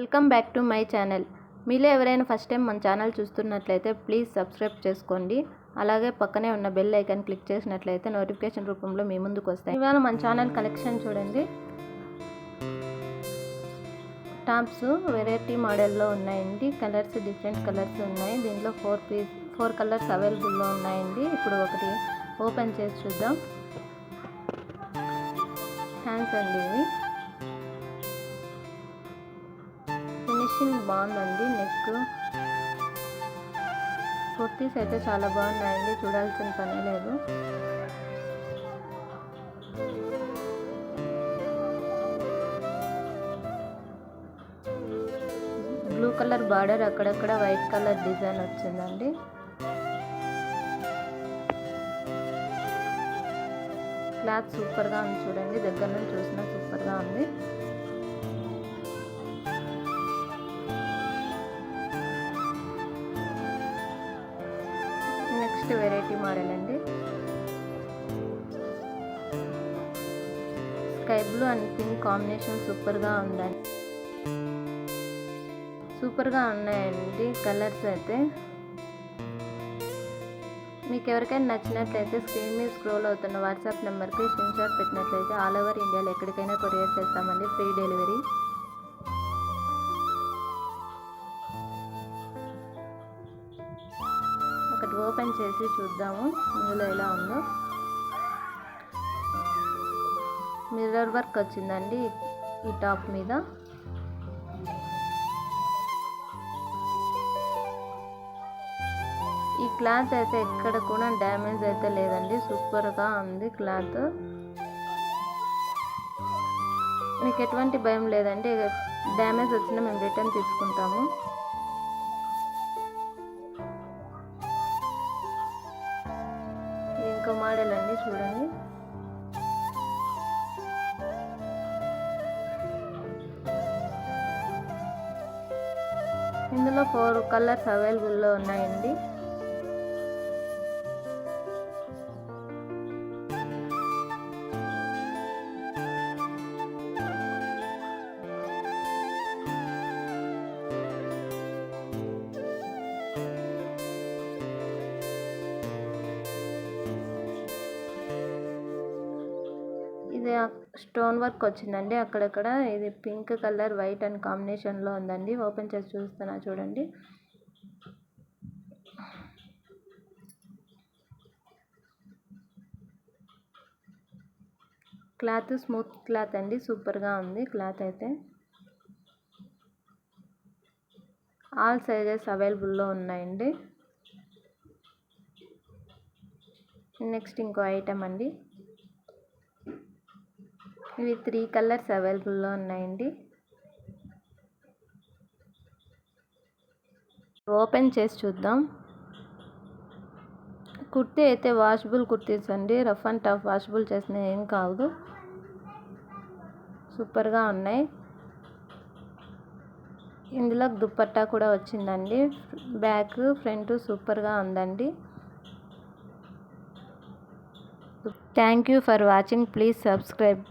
Welcome back to my channel. మీలో ఎవరైనా first time మన ఛానల్ చూస్తున్నట్లయితే ప్లీజ్ సబ్స్క్రైబ్ చేసుకోండి. అలాగే పక్కనే ఉన్న బెల్ ఐకాన్ క్లిక్ చేసినట్లయితే నోటిఫికేషన్ రూపంలో మీ ముందుకు వస్తాయి. ఇవాళ మన ఛానల్ కలెక్షన్ చూడండి. టాప్స్ వెరైటీ మోడల్లో ఉన్నాయండి. కలర్స్ డిఫరెంట్ కలర్స్ ఉన్నాయి. దీంట్లో 4 కలర్స్ అవైలబుల్లో ఉన్నాయండి. ఇప్పుడు ఒకటి ఓపెన్ చేసి చూద్దాం. హ్యాండ్స్ అండి ఇవి. ఫినిషింగ్ బాగుందండి. నెక్ కుర్తీస్ అయితే చాలా బాగున్నాయండి, చూడాల్సిన పనే లేదు. బ్లూ కలర్ బార్డర్, అక్కడక్కడ వైట్ కలర్ డిజైన్ వచ్చిందండి. క్లాత్ సూపర్గా ఉంది చూడండి, దగ్గర నుంచి చూసినా సూపర్గా ఉంది. నెక్స్ట్ వెరైటీ మోడల్ అండి. Sky blue and pink combination సూపర్గా ఉందండి. సూపర్గా ఉన్నాయండి కలర్స్ అయితే. మీకు ఎవరికైనా నచ్చినట్లయితే స్క్రీన్ మీద స్క్రోల్ అవుతున్న వాట్సాప్ నెంబర్కి స్క్రీన్ షాట్ పెట్టినట్లయితే ఆల్ ఓవర్ ఇండియాలో ఎక్కడికైనా కొరియర్ చేస్తామండి, ఫ్రీ డెలివరీ. ఒకటి ఓపెన్ చేసి చూద్దాము ఇందులో ఎలా ఉందో. మిర్రర్ వర్క్ వచ్చిందండి ఈ టాప్ మీద. ఈ క్లాత్ అయితే ఎక్కడ కూడా డ్యామేజ్ అయితే లేదండి, సూపర్గా ఉంది క్లాత్. మీకు ఎటువంటి భయం లేదండి, డ్యామేజ్ వచ్చినా మేము రిటర్న్ తీసుకుంటాము. ఇంకో మోడల్ అండి చూడండి. ఇందులో 4 కలర్స్ అవైలబుల్లో ఉన్నాయండి. ఇది స్టోన్ వర్క్ వచ్చిందండి అక్కడక్కడ. ఇది పింక్ కలర్ వైట్ అండ్ కాంబినేషన్లో ఉందండి. ఓపెన్ చేసి చూస్తున్నా చూడండి. క్లాత్ స్మూత్ క్లాత్ అండి, సూపర్గా ఉంది క్లాత్ అయితే. ఆల్ సైజెస్ అవైలబుల్లో ఉన్నాయండి. నెక్స్ట్ ఇంకో ఐటమ్ అండి. ఇవి 3 కలర్స్ అవైలబుల్లో ఉన్నాయండి. ఓపెన్ చేసి చూద్దాం. కుర్తీ అయితే వాషబుల్ కుర్తీస్ అండి, రఫ్ అండ్ టఫ్ వాషబుల్ చేసిన ఏం కాదు, సూపర్గా ఉన్నాయి. ఇందులో దుపట్టా కూడా వచ్చిందండి. బ్యాక్ ఫ్రంట్ సూపర్గా ఉందండి. Thank you for watching. Please subscribe.